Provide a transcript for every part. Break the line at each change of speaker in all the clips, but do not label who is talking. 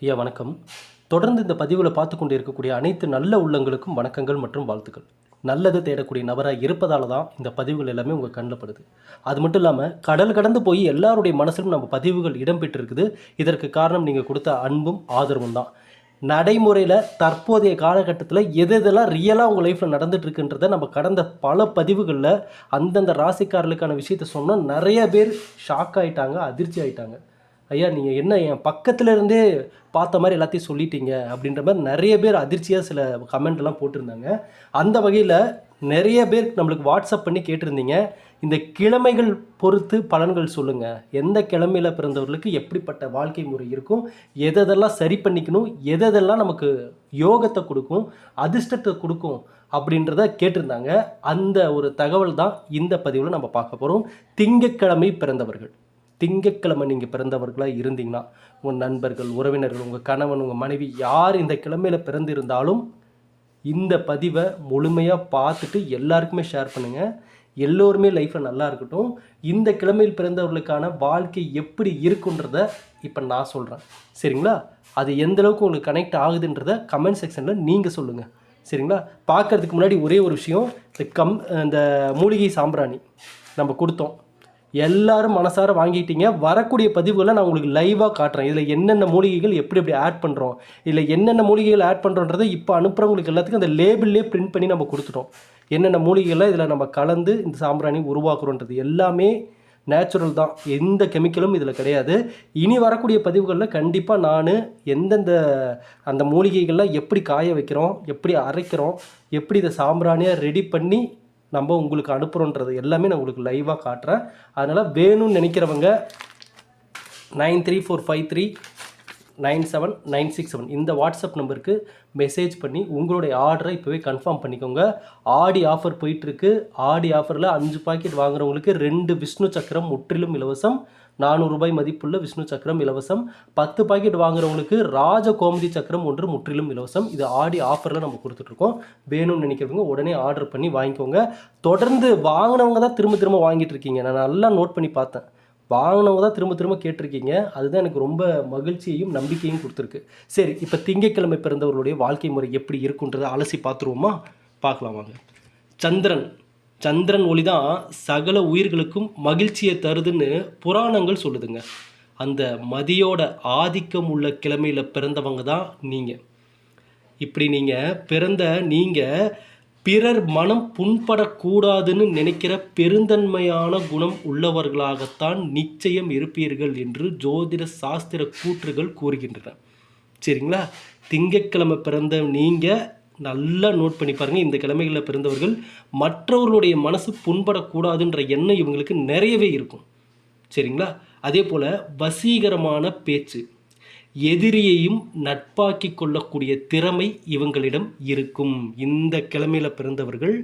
ஐயா வணக்கம். தொடர்ந்து இந்த பதிவில் பார்த்து கொண்டு இருக்கக்கூடிய அனைத்து நல்ல உள்ளங்களுக்கும் வணக்கங்கள் மற்றும் வாழ்த்துக்கள். நல்லது தேடக்கூடிய நபராக இருப்பதால தான் இந்த பதிவுகள் எல்லாமே உங்கள் கண்ணில் படுது. அது மட்டும் இல்லாமல் கடல் கடந்து போய் எல்லாருடைய மனசிலும் நம்ம பதிவுகள் இடம்பெற்றிருக்குது. இதற்கு காரணம் நீங்கள் கொடுத்த அன்பும் ஆதரவும் தான். நடைமுறையில் தற்போதைய காலகட்டத்தில் எது எதெல்லாம் ரியலாக உங்கள் லைஃப்பில் நடந்துகிட்ருக்குன்றதை நம்ம கடந்த பல பதிவுகளில் அந்தந்த ராசிக்காரர்களுக்கான விஷயத்த சொன்னோம். நிறைய பேர் ஷாக் ஆகிட்டாங்க, அதிர்ச்சி ஆகிட்டாங்க. ஐயா நீங்கள் என்ன என் பக்கத்தில் இருந்தே பார்த்த மாதிரி எல்லாத்தையும் சொல்லிட்டீங்க அப்படின்ற மாதிரி நிறைய பேர் அதிர்ச்சியாக சில கமெண்ட்லாம் போட்டிருந்தாங்க. அந்த வகையில் நிறைய பேர் நம்மளுக்கு வாட்ஸ்அப் பண்ணி கேட்டிருந்தீங்க, இந்த கிழமைகள் பொறுத்து பலன்கள் சொல்லுங்கள், எந்த கிழமையில் பிறந்தவர்களுக்கு எப்படிப்பட்ட வாழ்க்கை முறை இருக்கும், எதெல்லாம் சரி பண்ணிக்கணும், எதெல்லாம் நமக்கு யோகத்தை கொடுக்கும், அதிர்ஷ்டத்தை கொடுக்கும் அப்படின்றத கேட்டிருந்தாங்க. அந்த ஒரு தகவல் தான் இந்த பதிவில் நம்ம பார்க்க போகிறோம். திங்கட்கிழமை பிறந்தவர்கள், திங்கட்கிழமை நீங்கள் பிறந்தவர்களாக இருந்தீங்கன்னா உங்கள் நண்பர்கள், உறவினர்கள், உங்கள் கணவன், உங்கள் மனைவி யார் இந்த கிழமையில் பிறந்திருந்தாலும் இந்த பதிவை முழுமையாக பார்த்துட்டு எல்லாருக்குமே ஷேர் பண்ணுங்கள். எல்லோருமே லைஃப்பில் நல்லா இருக்கட்டும். இந்த கிழமையில் பிறந்தவர்களுக்கான வாழ்க்கை எப்படி இருக்குன்றத இப்போ நான் சொல்கிறேன், சரிங்களா? அது எந்தளவுக்கு உங்களுக்கு கனெக்ட் ஆகுதுன்றத கமெண்ட் செக்ஷனில் நீங்கள் சொல்லுங்கள், சரிங்களா? பார்க்குறதுக்கு முன்னாடி ஒரே ஒரு விஷயம், இந்த மூலிகை சாம்பிராணி நம்ம கொடுத்தோம், எல்லாரும் மனசார வாங்கிட்டீங்க. வரக்கூடிய பதிவுகளை நான் உங்களுக்கு லைவாக காட்டுறேன். இதில் என்னென்ன மூலிகைகள் எப்படி எப்படி ஆட் பண்ணுறோம், இல்லை என்னென்ன மூலிகைகள் ஆட் பண்ணுறோன்றதை இப்போ அனுப்புகிறவங்களுக்கு எல்லாத்துக்கும் அந்த லேபிள்லேயே பிரிண்ட் பண்ணி நம்ம கொடுத்துட்டோம். என்னென்ன மூலிகைகளை இதில் நம்ம கலந்து இந்த சாம்பிராணி உருவாக்குறோன்றது எல்லாமே நேச்சுரல் தான், எந்த கெமிக்கலும் இதில் கிடையாது. இனி வரக்கூடிய பதிவுகளில் கண்டிப்பாக நான் எந்தெந்த அந்த மூலிகைகளில் எப்படி காய வைக்கிறோம், எப்படி அரைக்கிறோம், எப்படி இதை சாம்பிராணியாக ரெடி பண்ணி நம்ம உங்களுக்கு அனுப்புகிறோன்றது எல்லாமே நான் உங்களுக்கு லைவாக காட்டுறேன். அதனால் வேணும்னு நினைக்கிறவங்க 9345397967 இந்த வாட்ஸ்அப் நம்பருக்கு மெசேஜ் பண்ணி உங்களுடைய ஆர்டரை இப்போவே கன்ஃபார்ம் பண்ணிக்கோங்க. ஆடி ஆஃபர் போயிட்டுருக்கு. ஆடி ஆஃபரில் 5 பாக்கெட் வாங்குறவங்களுக்கு 2 விஷ்ணு சக்கரம் முற்றிலும் இலவசம், 400 ரூபாய் மதிப்புள்ள விஷ்ணு சக்கரம் இலவசம். 10 பாக்கெட் வாங்குறவங்களுக்கு ராஜ கோமதி சக்கரம் ஒன்று முற்றிலும் இலவசம். இது ஆடி ஆஃபரில் நம்ம கொடுத்துட்ருக்கோம். வேணும்னு நினைக்கிறவங்க உடனே ஆர்டர் பண்ணி வாங்கிக்கோங்க. தொடர்ந்து வாங்கினவங்க தான் திரும்ப திரும்ப வாங்கிட்டு இருக்கீங்க. நான் நல்லா நோட் பண்ணி பார்த்தேன். வாங்கினவங்க தான் திரும்ப திரும்ப கேட்டிருக்கீங்க. அதுதான் எனக்கு ரொம்ப மகிழ்ச்சியையும் நம்பிக்கையும் கொடுத்துருக்கு. சரி, இப்போ திங்கட்கிழமை பிறந்தவர்களுடைய வாழ்க்கை முறை எப்படி இருக்குன்றதை அலசி பார்த்துருவோமா? பார்க்கலாம் வாங்க. சந்திரன் ஒளி தான் சகல உயிர்களுக்கும் மகிழ்ச்சியை தருதுன்னு புராணங்கள் சொல்லுதுங்க. அந்த மதியோட ஆதிக்கம் உள்ள கிழமையில் பிறந்தவங்க தான் நீங்கள். இப்படி நீங்கள் பிறர் மனம் புண்படக்கூடாதுன்னு நினைக்கிற பெருந்தன்மையான குணம் உள்ளவர்களாகத்தான் நிச்சயம் இருப்பீர்கள் என்று ஜோதிட சாஸ்திர கூற்றுகள் கூறுகின்றன, சரிங்களா? திங்கட்கிழமை பிறந்த நீங்கள் நல்லா நோட் பண்ணி பாருங்கள். இந்த கிழமைகளில் பிறந்தவர்கள் மற்றவர்களுடைய மனசு புண்படக்கூடாதுன்ற எண்ணம் இவங்களுக்கு நிறையவே இருக்கும், சரிங்களா? அதே போல் வசீகரமான பேச்சு, எதிரியையும் நட்பாக்கி கொள்ளக்கூடிய திறமை இவங்களிடம் இருக்கும். இந்த கிழமையில் பிறந்தவர்கள்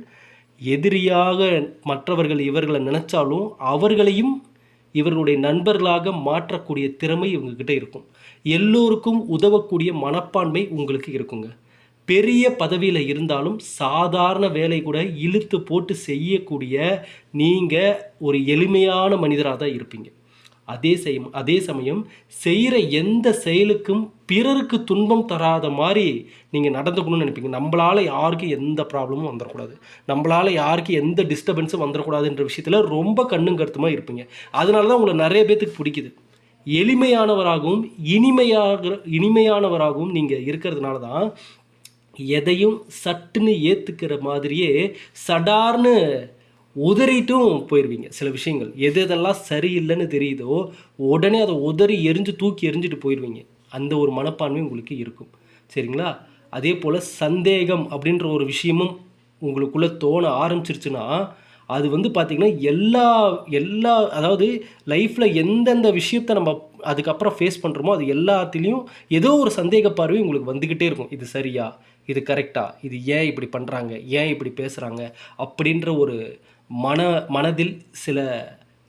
எதிரியாக மற்றவர்கள் இவர்களை நினைச்சாலும் அவர்களையும் இவர்களுடைய நண்பர்களாக மாற்றக்கூடிய திறமை இவங்ககிட்ட இருக்கும். எல்லோருக்கும் உதவக்கூடிய மனப்பான்மை உங்களுக்கு இருக்குங்க. பெரிய பதவியில் இருந்தாலும் சாதாரண வேலை கூட இழுத்து போட்டு செய்யக்கூடிய நீங்கள் ஒரு எளிமையான மனிதராக தான் இருப்பீங்க. அதே சமயம் செய்கிற எந்த செயலுக்கும் பிறருக்கு துன்பம் தராத மாதிரி நீங்கள் நடந்துக்கணும்னு நினைப்பீங்க. நம்மளால் யாருக்கும் எந்த ப்ராப்ளமும் வந்துடக்கூடாது, நம்மளால் யாருக்கும் எந்த டிஸ்டர்பன்ஸும் வந்துடக்கூடாதுன்ற விஷயத்தில் ரொம்ப கண்ணும் கருத்துமாக இருப்பீங்க. அதனால தான் உங்களை நிறைய பேர்த்துக்கு பிடிக்குது. எளிமையானவராகவும் இனிமையானவராகவும் நீங்கள் இருக்கிறதுனால தான் எதையும் சட்டுன்னு ஏற்றுக்கிற மாதிரியே சடார்னு உதறிட்டும் போயிடுவீங்க. சில விஷயங்கள் எதெல்லாம் சரியில்லைன்னு தெரியுதோ உடனே அதை உதறி தூக்கி எரிஞ்சிட்டு போயிடுவீங்க. அந்த ஒரு மனப்பான்மை உங்களுக்கு இருக்கும், சரிங்களா? அதே போல் சந்தேகம் அப்படின்ற ஒரு விஷயமும் உங்களுக்குள்ளே தோண ஆரம்பிச்சிருச்சுன்னா அது பார்த்திங்கன்னா எல்லா அதாவது லைஃப்பில் எந்தெந்த விஷயத்தை நம்ம அதுக்கப்புறம் ஃபேஸ் பண்ணுறோமோ அது எல்லாத்துலேயும் ஏதோ ஒரு சந்தேக பார்வை உங்களுக்கு வந்துக்கிட்டே இருக்கும். இது சரியா, இது கரெக்டா, இது ஏன் இப்படி பண்ணுறாங்க, ஏன் இப்படி பேசுகிறாங்க அப்படின்ற ஒரு மனதில் சில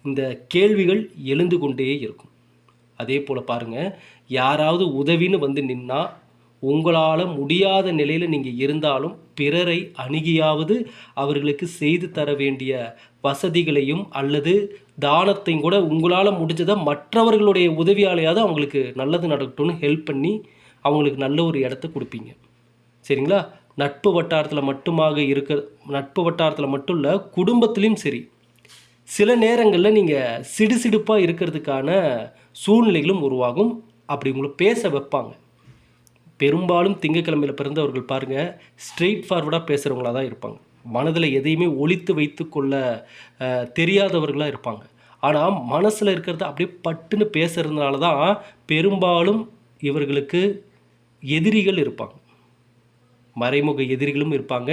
இந்த கேள்விகள் எழுந்து கொண்டே இருக்கும். அதே போல் பாருங்கள், யாராவது உதவின்னு நின்னா உங்களால் முடியாத நிலையில் நீங்கள் இருந்தாலும் பிறரை அணுகியாவது அவர்களுக்கு செய்து தர வேண்டிய வசதிகளையும் அல்லது தானத்தையும் கூட உங்களால் முடிஞ்சதை மற்றவர்களுடைய உதவியாலையாவது அவங்களுக்கு நல்லது நடக்கட்டும்னு ஹெல்ப் பண்ணி அவங்களுக்கு நல்ல ஒரு இடத்த கொடுப்பீங்க. சரிங்களா? நட்பு வட்டாரத்தில் நட்பு வட்டாரத்தில் மட்டும் இல்லை, குடும்பத்துலேயும் சரி, சில நேரங்களில் நீங்கள் சிடுசிடுப்பாக இருக்கிறதுக்கான சூழ்நிலைகளும் உருவாகும். அப்படி உங்களை பேச வைப்பாங்க. பெரும்பாலும் திங்கக்கிழமையில் பிறந்தவர்கள் பாருங்கள், ஸ்ட்ரெயிட் ஃபார்வர்டாக பேசுகிறவங்களா தான் இருப்பாங்க. மனதில் எதையுமே ஒளித்து வைத்து கொள்ள தெரியாதவர்களாக இருப்பாங்க. ஆனால் மனசில் இருக்கிறத அப்படியே பட்டுன்னு பேசுகிறதுனால தான் பெரும்பாலும் இவர்களுக்கு எதிரிகள் இருப்பாங்க. மறைமுக எதிரிகளும் இருப்பாங்க,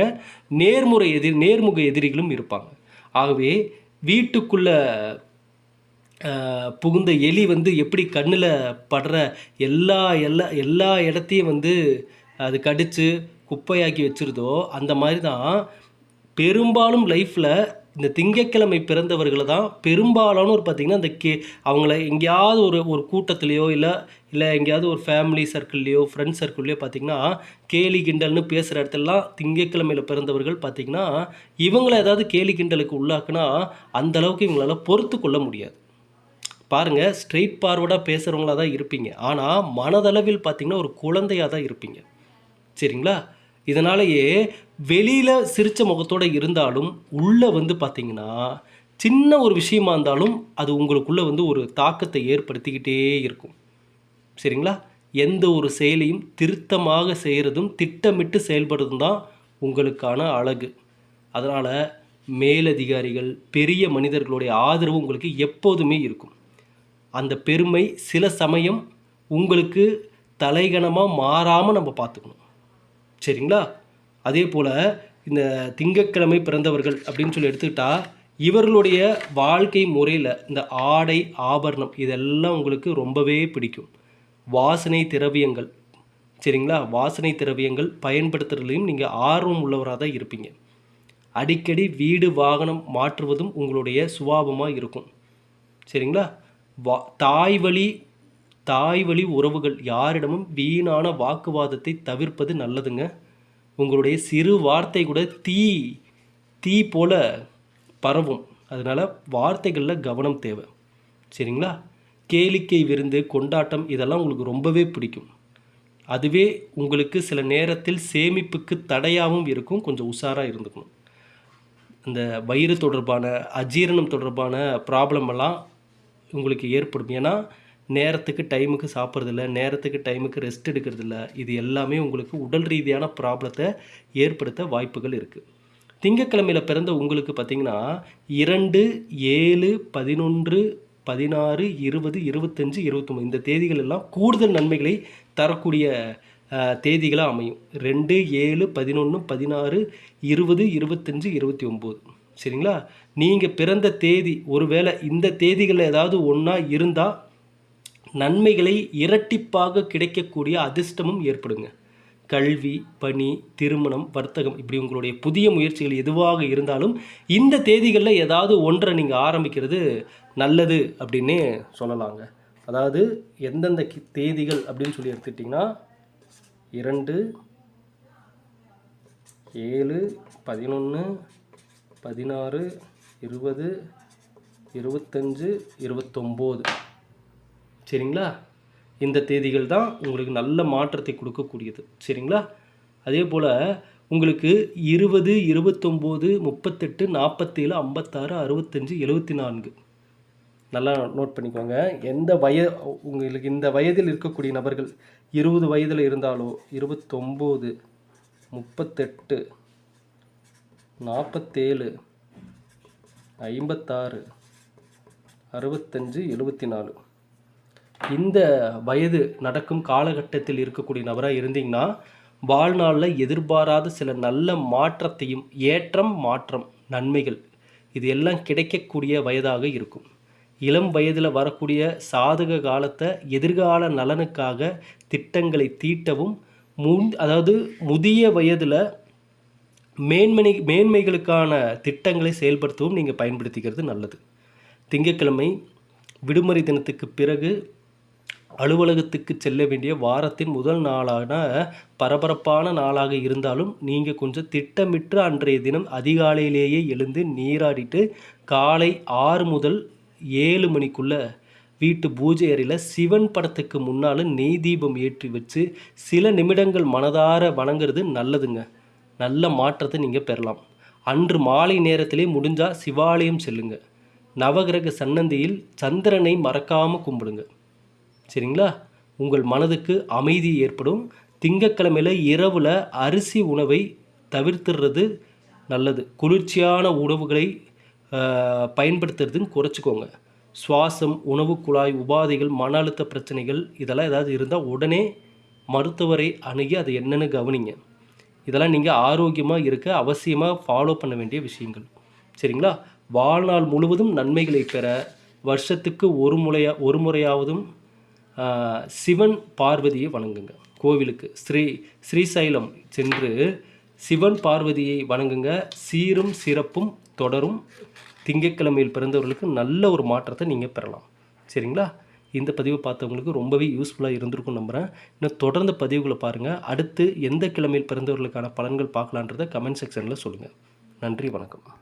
நேர்முக எதிரிகளும் இருப்பாங்க. ஆகவே வீட்டுக்குள்ளே புகுந்த எலி எப்படி கண்ணில் படுற எல்லா எல்லா எல்லா இடத்தையும் அது கடித்து குப்பையாக்கி வச்சுருதோ, அந்த மாதிரி தான் பெரும்பாலும் லைஃப்பில் இந்த திங்கட்கிழமை பிறந்தவர்களை தான் பெரும்பாலானோர் பார்த்திங்கன்னா அவங்கள எங்கேயாவது ஒரு கூட்டத்துலேயோ இல்லை எங்கேயாவது ஒரு ஃபேமிலி சர்க்கிள்லேயோ ஃப்ரெண்ட்ஸ் சர்க்கிள்லேயோ பார்த்திங்கன்னா கேலி கிண்டல்னு பேசுகிற இடத்துலலாம் திங்கட்கிழமையில் பிறந்தவர்கள் பார்த்திங்கன்னா இவங்கள ஏதாவது கேலி கிண்டலுக்கு உள்ளாக்குனா அந்தளவுக்கு இவங்களால் பொறுத்து கொள்ள முடியாது. பாருங்கள், ஸ்ட்ரெயிட் ஃபார்வர்டாக பேசுகிறவங்களா தான் இருப்பீங்க, ஆனால் மனதளவில் பார்த்திங்கன்னா ஒரு குழந்தையாக தான் இருப்பீங்க. சரிங்களா? இதனாலேயே வெளியில் சிரித்த முகத்தோடு இருந்தாலும் உள்ளே பார்த்திங்கன்னா சின்ன ஒரு விஷயமா இருந்தாலும் அது உங்களுக்குள்ளே ஒரு தாக்கத்தை ஏற்படுத்திக்கிட்டே இருக்கும். சரிங்களா? எந்த ஒரு செயலையும் திருத்தமாக செய்கிறதும் திட்டமிட்டு செயல்படுறதும் தான் உங்களுக்கான அழகு. அதனால் மேலதிகாரிகள், பெரிய மனிதர்களுடைய ஆதரவு உங்களுக்கு எப்போதுமே இருக்கும். அந்த பெருமை சில சமயம் உங்களுக்கு தலைகணமாக மாறாமல் நம்ம பார்த்துக்கணும். சரிங்களா? அதே போல் இந்த திங்கட்கிழமை பிறந்தவர்கள் அப்படின்னு சொல்லி எடுத்துக்கிட்டால் இவர்களுடைய வாழ்க்கை முறையில் இந்த ஆடை ஆபரணம் இதெல்லாம் உங்களுக்கு ரொம்பவே பிடிக்கும். வாசனை திரவியங்கள், சரிங்களா, வாசனை திரவியங்கள் பயன்படுத்துறதுலையும் நீங்கள் ஆர்வம் உள்ளவராக தான் இருப்பீங்க. அடிக்கடி வீடு வாகனம் மாற்றுவதும் உங்களுடைய சுபாவமாக இருக்கும். சரிங்களா? தாய் வழி உறவுகள் யாரிடமும் வீணான வாக்குவாதத்தை தவிர்ப்பது நல்லதுங்க. உங்களுடைய சிறு வார்த்தை கூட தீ போல பரவும். அதனால் வார்த்தைகளில் கவனம் தேவை. சரிங்களா? கேளிக்கை விருந்து, கொண்டாட்டம் இதெல்லாம் உங்களுக்கு ரொம்பவே பிடிக்கும். அதுவே உங்களுக்கு சில நேரத்தில் சேமிப்புக்கு தடையாகவும் இருக்கும். கொஞ்சம் உஷாராக இருந்துக்கணும். இந்த வயிறு தொடர்பான அஜீரணம் தொடர்பான ப்ராப்ளம் எல்லாம் உங்களுக்கு ஏற்படும். ஏன்னா நேரத்துக்கு டைமுக்கு சாப்பிட்றதில்ல, நேரத்துக்கு டைமுக்கு ரெஸ்ட் எடுக்கிறதில்ல. இது எல்லாமே உங்களுக்கு உடல் ரீதியான ப்ராப்ளத்தை ஏற்படுத்த வாய்ப்புகள் இருக்குது. திங்கட்கிழமையில் பிறந்த உங்களுக்கு பார்த்திங்கன்னா 2, 7, 11, 16, 20, 25, 29 இந்த தேதிகள் எல்லாம் கூடுதல் நன்மைகளை தரக்கூடிய தேதிகளாக அமையும். 2, 7, 11, 16, 20, 25, 29. சரிங்களா? நீங்கள் பிறந்த தேதி ஒருவேளை இந்த தேதிகளில் ஏதாவது ஒன்றா இருந்தால் நன்மைகளை இரட்டிப்பாக கிடைக்கக்கூடிய அதிர்ஷ்டமும் ஏற்படுங்க. கல்வி, பணி, திருமணம், வர்த்தகம் இப்படி உங்களுடைய புதிய முயற்சிகள் எதுவாக இருந்தாலும் இந்த தேதிகளில் ஏதாவது ஒன்றை நீங்கள் ஆரம்பிக்கிறது நல்லது அப்படின்னே சொல்லலாங்க. அதாவது எந்தெந்த தேதிகள் அப்படின்னு சொல்லி எடுத்துக்கிட்டிங்கன்னா 2, 7, 11, 16, 20, 25, 29. சரிங்களா? இந்த தேதிகள் தான் உங்களுக்கு நல்ல மாற்றத்தை கொடுக்கக்கூடியது. சரிங்களா? அதே போல் உங்களுக்கு 20, 29, 38, 47, 56, 65, 74 நல்லா நோட் பண்ணிக்கோங்க. உங்களுக்கு இந்த வயதில் இருக்கக்கூடிய நபர்கள் 20 வயதில் இருந்தாலோ 29, 38, 47, 56, 65, 74 இந்த வயது நடக்கும் காலகட்டத்தில் இருக்கக்கூடிய நபராக இருந்தீங்கன்னா வாழ்நாளில் எதிர்பாராத சில நல்ல மாற்றத்தையும் மாற்றம் நன்மைகள் இது எல்லாம் கிடைக்கக்கூடிய வயதாக இருக்கும். இளம் வயதில் வரக்கூடிய சாதக காலத்தை எதிர்கால நலனுக்காக திட்டங்களை தீட்டவும் அதாவது முதிய வயதில் மேன்மைகளுக்கான திட்டங்களை செயல்படுத்தவும் நீங்கள் பயன்படுத்திக்கிறது நல்லது. திங்கட்கிழமை விடுமுறை தினத்துக்கு பிறகு அலுவலகத்துக்கு செல்ல வேண்டிய வாரத்தின் முதல் நாளான பரபரப்பான நாளாக இருந்தாலும் நீங்கள் கொஞ்சம் திட்டமிட்டு அன்றைய தினம் அதிகாலையிலேயே எழுந்து நீராடிட்டு காலை 6 முதல் 7 மணிக்குள்ளே வீட்டு பூஜை அறையில் சிவன் படத்துக்கு முன்னால் நெய் தீபம் ஏற்றி வச்சு சில நிமிடங்கள் மனதார வணங்குறது நல்லதுங்க. நல்ல மாற்றத்தை நீங்கள் பெறலாம். அன்று மாலை நேரத்திலே முடிஞ்சால் சிவாலயம் செல்லுங்க. நவகிரக சன்னதியில் சந்திரனை மறக்காமல் கும்பிடுங்க. சரிங்களா? உங்கள் மனதுக்கு அமைதி ஏற்படும். திங்கட்கிழமையில் இரவில் அரிசி உணவை தவிர்த்துடுறது நல்லது. குளிர்ச்சியான உணவுகளை பயன்படுத்துறதுன்னு குறைச்சிக்கோங்க. சுவாசம், உணவு குழாய் உபாதைகள், மன அழுத்த பிரச்சனைகள் இதெல்லாம் ஏதாவது இருந்தால் உடனே மருத்துவரை அணுகி அதை என்னென்னு கவனிங்க. இதெல்லாம் நீங்கள் ஆரோக்கியமாக இருக்க அவசியமாக ஃபாலோ பண்ண வேண்டிய விஷயங்கள். சரிங்களா? வாழ்நாள் முழுவதும் நன்மைகளை பெற வருஷத்துக்கு ஒரு முறையாவதும் சிவன் பார்வதியை வணங்குங்க. கோவிலுக்கு ஸ்ரீசைலம் சென்று சிவன் பார்வதியை வணங்குங்க. சீரும் சிறப்பும் தொடரும். திங்கட்கிழமையில் பிறந்தவர்களுக்கு நல்ல ஒரு மாற்றத்தை நீங்கள் பெறலாம். சரிங்களா? இந்த பதிவை பார்த்தவங்களுக்கு ரொம்பவே யூஸ்ஃபுல்லாக இருந்திருக்கும் நம்புகிறேன். இன்னும் தொடர்ந்து பதிவுகளை பாருங்கள். அடுத்து எந்த கிழமையில் பிறந்தவர்களுக்கான பலன்கள் பார்க்கலான்றதை கமெண்ட் செக்ஷனில் சொல்லுங்கள். நன்றி, வணக்கம்.